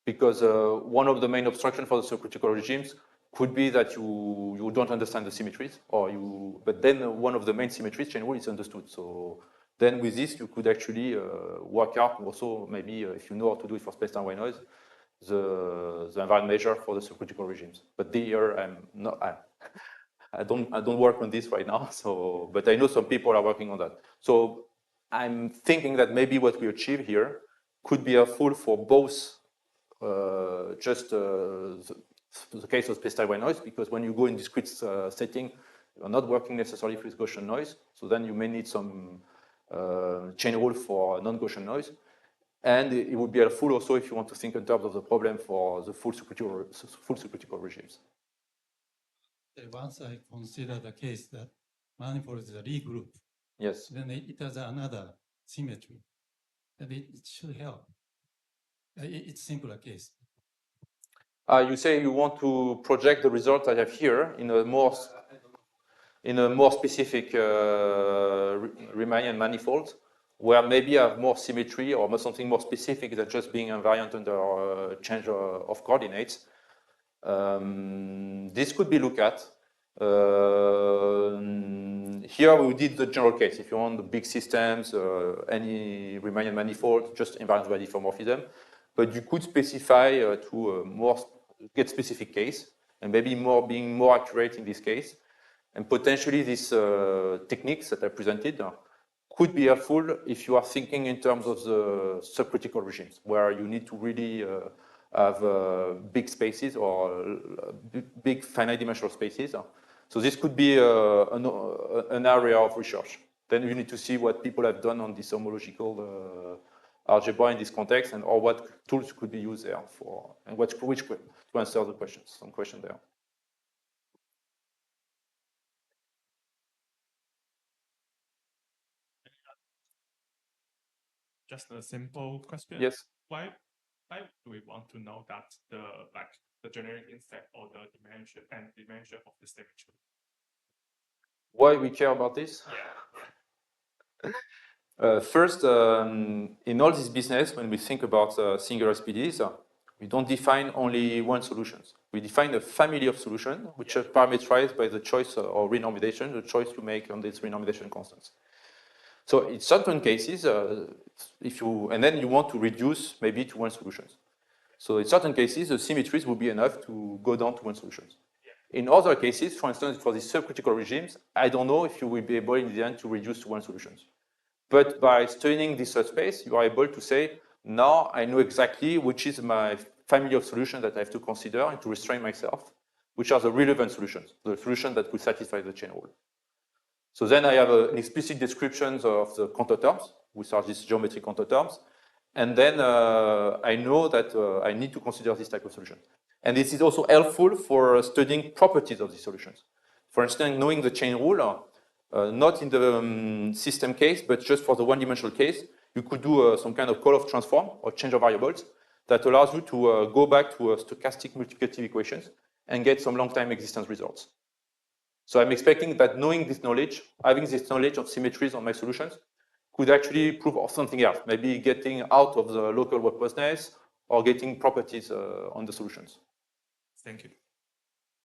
Because one of the main obstructions for the subcritical regimes could be that you don't understand the symmetries, but then one of the main symmetries, chain rule, is understood. So then with this, you could actually work out also maybe if you know how to do it for space-time white noise, the invariant measure for the subcritical regimes. But here I don't work on this right now. So, but I know some people are working on that. So I'm thinking that maybe what we achieve here could be helpful for both just the case of space-time white noise, because when you go in discrete setting, you're not working necessarily with Gaussian noise. So then you may need some chain rule for non-Gaussian noise. And it would be helpful also if you want to think in terms of the problem for the full subcritical regimes. Once I consider the case that manifold is a Lie group, yes, then it has another symmetry, and it should help. It's simpler case. You say you want to project the result I have here in a more specific Riemannian manifold, where maybe I have more symmetry or something more specific than just being invariant under change of coordinates. This could be looked at. Here we did the general case. If you want the big systems, any Riemannian manifold, just invariant by diffeomorphism. But you could specify to get specific case, and maybe being more accurate in this case. And potentially these techniques that I presented could be helpful if you are thinking in terms of the subcritical regimes, where you need to really have big spaces or big finite dimensional spaces. So this could be an area of research. Then you need to see what people have done on this homological algebra in this context, and or what tools could be used there for, and which to answer the questions, some question there. Just a simple question. Yes. Why do we want to know that the generic inset or the dimension of the symmetry? Why we care about this? Yeah. First, in all this business, when we think about singular SPDs, we don't define only one solution. We define a family of solutions, which are parameterized by the choice or renormalization, the choice you make on these renormalization constants. So in certain cases, and then you want to reduce maybe to one solution. So in certain cases, the symmetries will be enough to go down to one solution. In other cases, for instance, for these subcritical regimes, I don't know if you will be able in the end to reduce to one solution. But by studying this subspace, you are able to say, now I know exactly which is my family of solutions that I have to consider and to restrain myself, which are the relevant solutions, the solutions that will satisfy the chain rule. So then I have an explicit description of the counterterms, which are these geometric counterterms. And then I know that I need to consider this type of solution. And this is also helpful for studying properties of these solutions. For instance, knowing the chain rule, not in the system case, but just for the one-dimensional case, you could do some kind of call-off transform or change of variables that allows you to go back to stochastic multiplicative equations and get some long-time existence results. So I'm expecting that knowing this knowledge, having this knowledge of symmetries on my solutions, could actually prove something else, maybe getting out of the local robustness or getting properties on the solutions. Thank you.